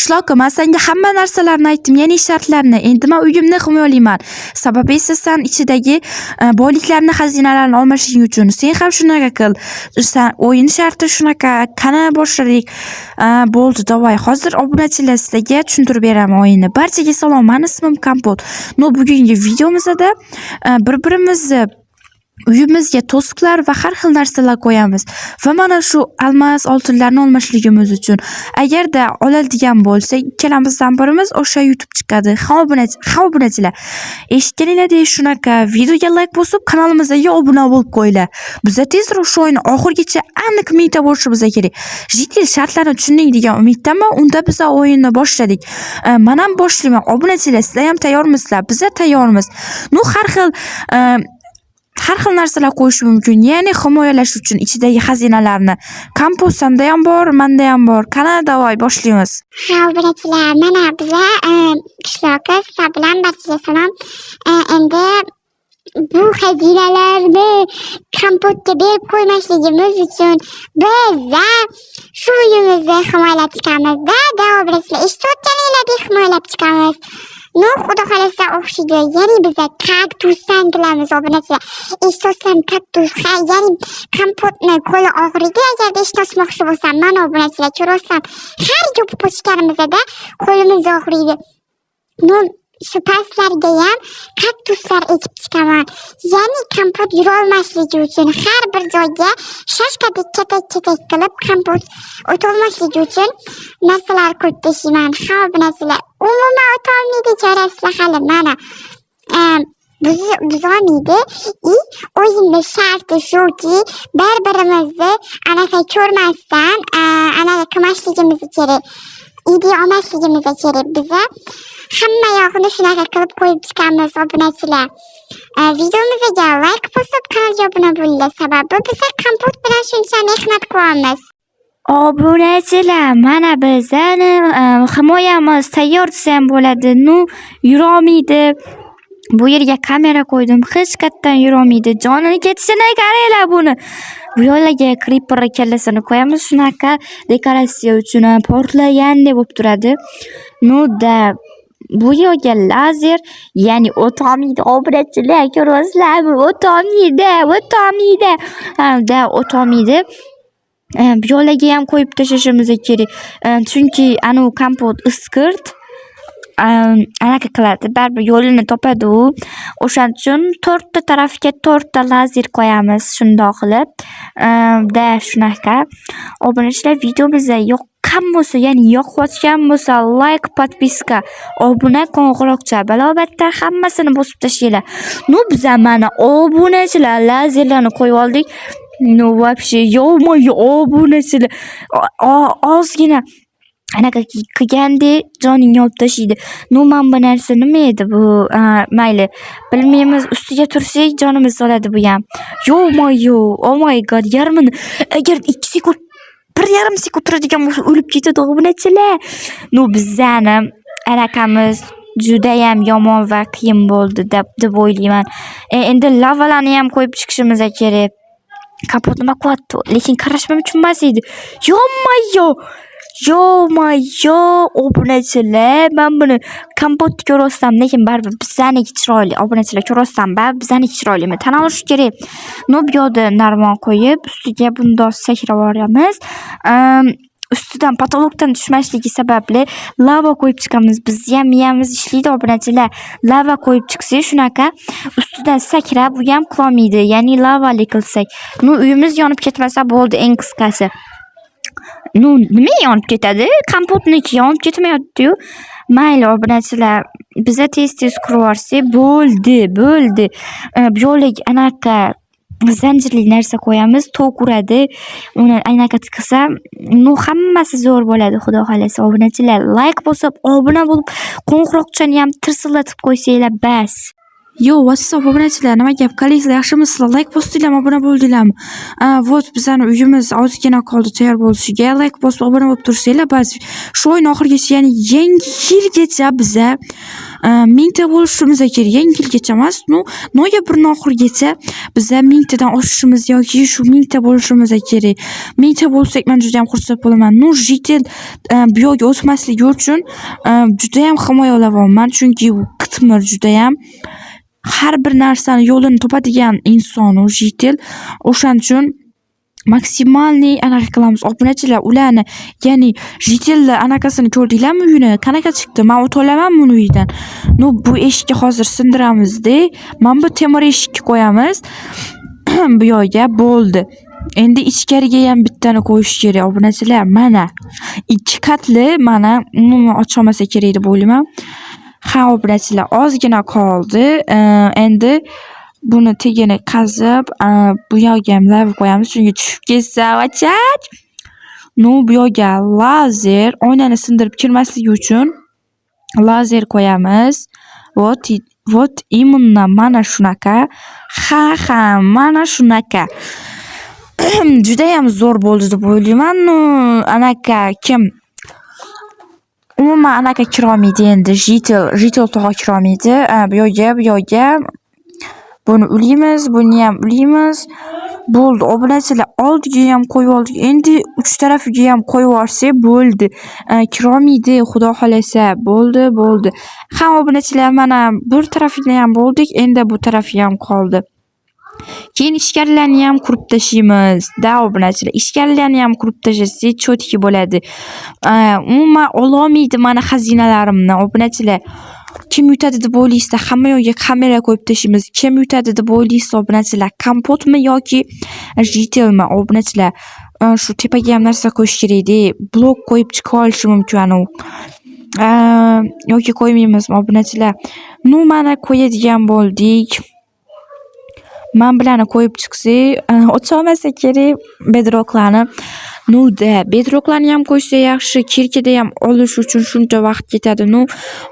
Qishloqqa men senga hamma narsalarni aytdim, ya'ni shartlarni. Endi men uyimni himoyalayman. Sababi esa sen ichidagi boyliklarni, xazinalarni olmashing uchun. Sen ham shunaqa qil. Sen o'yin sharti shunaqa. Qani boshladik. Bo'ldi, davay. Hozir obunachilar sizlarga tushuntirib beraman o'yinni. Barchaga salom. Men ismim Kompot. Bugungi videomizda bir-birimizni uyimizga to'siqlar va har xil narsalar qo'yamiz va mana shu almas oltinlarni olmashligimiz uchun agarda oladigan bo'lsak ikkalamizdan birimiz o'sha yutib chiqadi. Ha obunachilar, eshitganinglardek shunaqa videoga like bosib kanalimizga obuna bo'lib qo'yinglar. Bizda tezroq shu o'yinni oxirigacha aniq mingta bo'lishimiz kerak. Jiddiy shartlarni tushunding degan umiddaman. Unda biz o'yinni boshladik. Men ham boshlayman. Obunachilar, sizlar ham tayyormisizlar? Biz tayyormiz. Har xil narsalar qo'yish mumkin. Ya'ni himoyalash uchun ichidagi xazinalarni. Kompot sanda ham bor, menda ham bor. Qani davay boshlaymiz. Ha, obunachilar, mana biza qishloqqa sizlar bilan barchaga salom. Endi bu xazinalarni Kompotga berib qo'ymasligimiz uchun biz shu uyimizni himoyalab chiqamiz-da, obunachilar. Eshitayotganinglardek himoyalab chiqamiz. Xudo xolasa o'xshaydi. Ya'ni biz kaktusdan qilamiz obunachilar. Eshitosam kaktus, ya'ni Kompotni qo'li og'riydi. Agarda eshitmoqchi bo'lsam, mana obunachilar, ko'rasam, har yopib pochganimizda qo'limiz og'riydi. Shu pastlarga ham kaktuslar ekib chiqaman. Ya'ni Kompot yura olmasligi uchun har bir joyga shashqadek ketak qilib Kompot o'tolmasligi uchun narsalar qo'yib tashlayman. Ha, obunachilar, umuman o'tolmaydi, ko'rasizlar hali mana. Buzolmaydi. O'yinni sharti shuki, bir-birimizni anaqa ko'rmasdan anaqa qilmasligimiz kerak. Idea olmasligimiz kerak. Biza hamma yog'ini shunaqa qilib qo'yib chiqamiz obunachilar. Videomizga like bosib, kanalga obuna bo'linglar. Sababi biz Kompot bilan shuncha mehnat qilamiz. Obunachilar, mana bizani himoyamiz tayyor desa ham bo'ladi. Yura olmaydi. Bu yerga kamera qo'ydim. Hech qayerdan yura olmaydi. Jonini ketishini qaranglar buni. Bu yo'lga creeper kallasini qo'yamiz. Shunaqa dekoratsiya uchun portlagandek bo'lib turadi. Bu yerga lazer, ya'ni o'tolmaydi. Obunachilar, ko'rasizlarmi? O'tolmaydi. Bu yo'lga ham qo'yib tashlashimiz kerak. Chunki anu Kompot iskirt anaqa qiladi. Baribir yo'lini topadi u. O'shaning uchun 4 ta tarafga 4 ta lazer qo'yamiz shundoq qilib. Shunaqa. Obunachilar, videomizga yoqqan bo'lsa, ya'ni yoqayotgan bo'lsa, like, podpiska, obuna, qo'ng'iroqcha, balobatda hammasini bosib tashlanglar. Biza mana obunachilar lazerlarni qo'yib oldik. Вообще, obunachilar. Ozgina anaqa qilganda joningni olib tashlaydi. Men bu narsa nima edi bu? Mayli, bilmaymiz. Ustiga tursak jonimiz oladi bu ham. Oh my god, yarmini agar 2 sekund 1,5 sekund turadigan bo'lsa o'lib ketadi obunachilar. Bizani anaqamiz juda ham yomon va qiyin bo'ldi deb o'ylayman. Endi lavalarni ham qo'yib chiqishimiz kerak. Kompot nima qilyapti? Lekin qarashim uchun emas edi. Obunachilar, men buni Kompotni ko'rasam, lekin baribir bizaniki chiroyli. Obunachilar, ko'rasam, bizaniki chiroylimi? Tan olish kerak. Bu yerda narvon qo'yib, ustiga bundoq sakrab yuboramiz. Ustidan patologdan tushmasligi sababli lava qo'yib chiqamiz. Biz ham miyamiz ishlaydi obunachilar. Lava qo'yib chiqsak, shunaqa ustidan sakrab, u ham qilolmaydi. Ya'ni lavali qilsak, uyimiz yonib ketmasa bo'ldi, eng qisqasi. Nima yonib ketadi? Kompotniki yonib ketmayapti-yu. Mayli obunachilar, biza tez quraversak bo'ldi. Bu yo'lga anaqa zanjirli narsa qo'yamiz, to'q uradi. Uni anaqa qilsa, hammasi zo'r bo'ladi, xudo xolasa. Obunachilar, like bosib, obuna bo'lib, qo'ng'iroqchani ham tirsillatib qo'ysanglar bas. WhatsApp obunachilar, nima gap qilasizlar? Yaxshimisizlar? Like bosdinglarmi, obuna bo'ldinglarmi? Bizani uyimiz ozgina qoldi tayyor bo'lishiga. Like bosib, obuna bo'lib tursanglar, bas. Shu oyning oxirigacha, ya'ni yangi yilgacha biza mingta bo'lishimiz kerak. Yangi yilgacha emas, noyabr oxirigacha biza mingtadan oshishimiz yoki shu mingta bo'lishimiz kerak. Mingta bo'lsak men juda ham xursand bo'laman. Jitel bu yoqqa o'tmasligi uchun juda ham himoya olyapman, chunki u qitmir juda ham har bir narsani yo'lini topadigan inson u Jitel. O'shaning uchun maksimalniy anaqa qilamiz. Obunachilar ularni, ya'ni Jitelni anaqasini ko'rdinglarmi uyini? Qanaqa chiqdi? Men o'ta olaman buni uyidan. Bu eshikni hozir sindiramiz-da. Men bu temir eshikka qo'yamiz. Bu yoqqa bo'ldi. Endi ichkariga ham bittani qo'yish kerak obunachilar. Mana 2 qatli, mana umuman ocholmasa kerak deb o'ylayman. Ha, obunachilar, ozgina qoldi. Endi buni tagini qazib, bu yoqqa ham lav qo'yamiz, chunki tushib ketsa vachach. Bu yoqqa lazer, oynani sindirib kirmasligi uchun lazer qo'yamiz. Вот именно mana shunaqa. Ha, mana shunaqa. Juda ham zo'r bo'ldi deb o'ylayman. Anaqa kim umuman anaqa kirolmaydi endi. Jitel tog'a kirolmaydi. Bu yoqqa buni ulaymiz, buni ham ulaymiz. Bo'ldi, obunachilar, oldiga ham qo'yib oldik. Endi uch tarafiga ham qo'yib yuborsak bo'ldi. Kirolmaydi, xudo xolasa. Bo'ldi. Ha, obunachilar, mana bir tarafini ham bo'ldik. Endi bu tarafi ham qoldi. Keyin ichkarilarni ham qurib tashlaymiz. Obunachilar, ichkarilarni ham qurib tashlasak cho'tki bo'ladi. Umuman ololmaydi mana xazinalarimni, obunachilar. Kim yutadi deb o'ylaysizlar? Hamma yoqqa kamera qo'yib tashlaymiz. Kim yutadi deb o'ylaysizlar obunachilar? Kompotmi yoki Jitelmi obunachilar? Shu tepaga ham narsa qo'yish kerak-da. Blok qo'yib chiqa olishi mumkin u. Yoki qo'ymaymizmi obunachilar? Mana qo'yadigan bo'ldik. Men bilan qo'yib chiqsak, ocholmasa kerak bedrocklarni. Bedrocklarni ham qo'ysa yaxshi, kirkida ham olish uchun shuncha vaqt ketadi.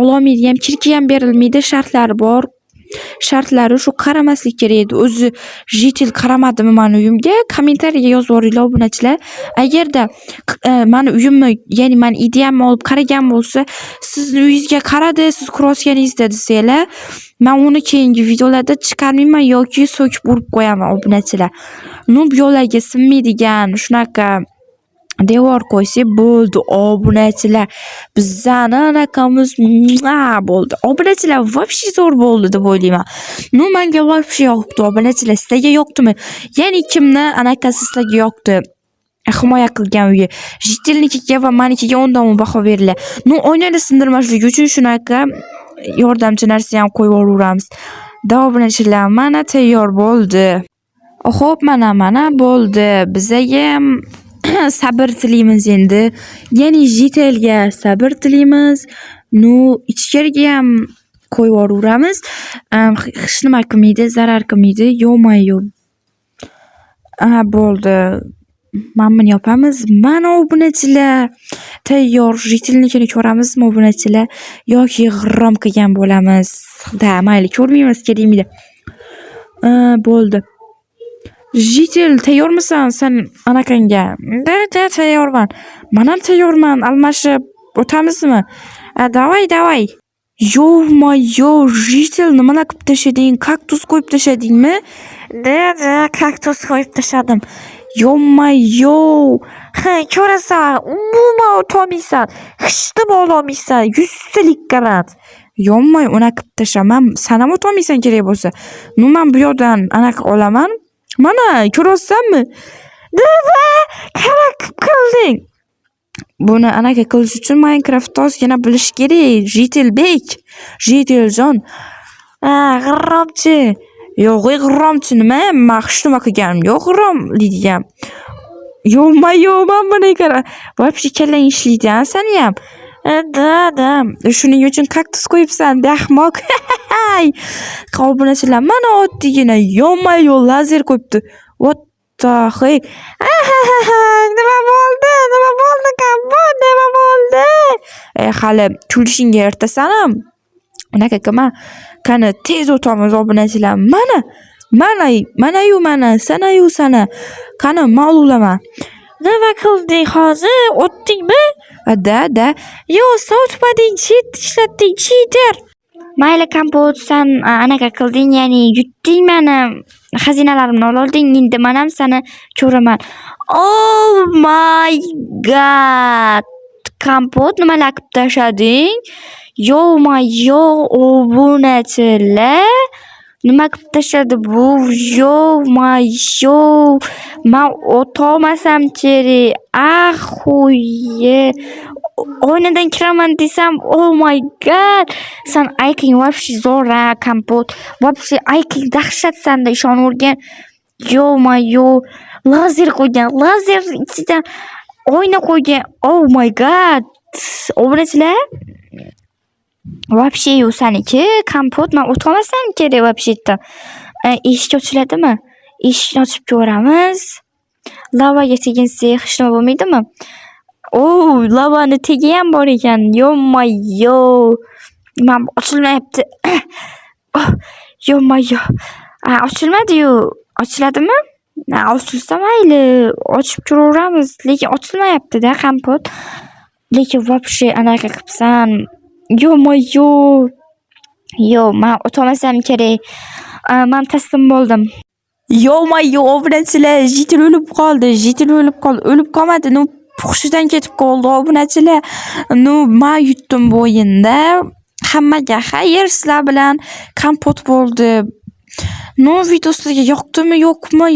Ololmaydi ham, kirki ham berilmaydi, shartlari bor. Shartlari shu qaramaslik kerak edi. O'zi Jitel qaramadimi meni uyimga? Kommentariyaga yozib yuboringlar obunachilar. Agarda meni uyimni, ya'ni men ideyamni olib qaragan bo'lsa, sizni uyingizga qaradi, siz kurosganingizda desanglar, men uni keyingi videolarda chiqarmayman yoki so'kib urib qo'yaman obunachilar. Bu yo'llarga sinmaydigan shunaqa devor qo'ysak bo'ldi obunachilar. Bizani anaqamiz bo'ldi. Obunachilar, вообще zo'r bo'ldi deb o'ylayman. Menga вообще yoqdi obunachilar. Sizlarga yoqdimi? Ya'ni kimni anaqasi sizlarga yoqdi? Himoya qilgan uyi. Jitelnikiga va menikiga 10 dan baho beringlar. Oynani sindirmaslik uchun shunaqa yordamchi narsa ham qo'yib yuboramiz. Obunachilar, mana tayyor bo'ldi. Xo'p, mana bo'ldi. Bizga ham sabr tilaymiz endi. Ya'ni Jitelga sabr tilaymiz. Ichkariga ham qo'yib yuboramiz. Hech nima qilmaydi, zarar qilmaydi. Yo'q-mayo. Bo'ldi. Mana buni yopamiz. Mana obunachilar, tayyor. Jitelnikini ko'ramizmi obunachilar yoki g'irrom qilgan bo'lamiz? Mayli, ko'rmaymiz kerakmidi. Bo'ldi. Jitel, tayyormisan sen anaqanga? Tayyorman. Men ham tayyorman. Almashib o'tamizmi? Davay. Yo, Jitel, nimalar qilib tashlading? Kaktus qo'yib tashladingmi? Kaktus qo'yib tashladim. Yo. Ko'rasan, umuman o'tolmaysan. Hech nima ololmaysan. 100talik qarab. Yo'may, uni qilib tashlaman. Sen ham o'tolmaysan kerak bo'lsa. Men bu yoqdan anaqa olaman. Mana, ko'rsanmi? Qara qilding. Buni anaqa qilish uchun Minecraft ozgina bilish kerak. Jiteljon. G'irromchi. Yo'q, g'irromchi nima? Men hech nima qilganim yo'q, g'irromligim. Yo'q, men buni qara. Вообще kallang ishlaydi, seni ham. Shuning uchun kaktus qo'yibsan, ahmoq. Obunachilar, mana oddiygina yo'q, lazer qo'yibdi. What the heck? Nima bo'ldi? Nima bo'ldi? Hali kulishingga ertasan-a? Unaqa qilma. Qani tez o'tamiz obunachilar. Mana, sana. Qani ma'lulama. Nima qilding hozir? O'tdingmi? Da. Yo, sotmading, ishlatding, cheater. Mayli kompot, sen anaqa qilding, ya'ni yutding meni, xazinalarimni olding, endi men ham seni ko'raman. Oh my god! Kompot nimalar qilib tashlading? Yo, obunachilar. Nima qilib tashladi bu? Yo. Men o'tolmasam kerak. Ahuye. Oynadan kiraman desam, oh my god. Sen ayking вообще zo'ra kompot. Вообще ayking dahshat, sanda ishonavergan. Yo. Lazer qo'ygan. Lazer ichidan oyna qo'ygan. Oh my god. Obunachilar. Вообще yu saniki kompot, men o'tolmasam kerak вообще-то. Eshik ochiladimi? Eshikni ochib ko'ramiz. Lavaga teginsa hech nima bo'lmaydimi? Oh, lavani tegi ham bor ekan. Yo. Men ochilmayapti. Oh, yo. Ochilmadi-yu. Ochiladimi? Ochilsa mayli, ochib ko'raveramiz. Lekin ochilmayapti-da kompot. Lekin вообще anaqa qilibsan. Yo, men o'tolmasam kerak. Men taslim bo'ldim. Yo, obunachilar, jitil o'lib qoldi. O'lib qolmadi. Hushidan ketib qoldi obunachilar. Men yutdim bu o'yinda. Hammaga xayr, sizlar bilan kompot bo'ldi. Video sizlarga yoqdimi, yo'qmi?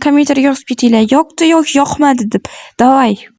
Kommentariy yozib ketinglar. Yoqdi, yo'qmadi deb. Davay.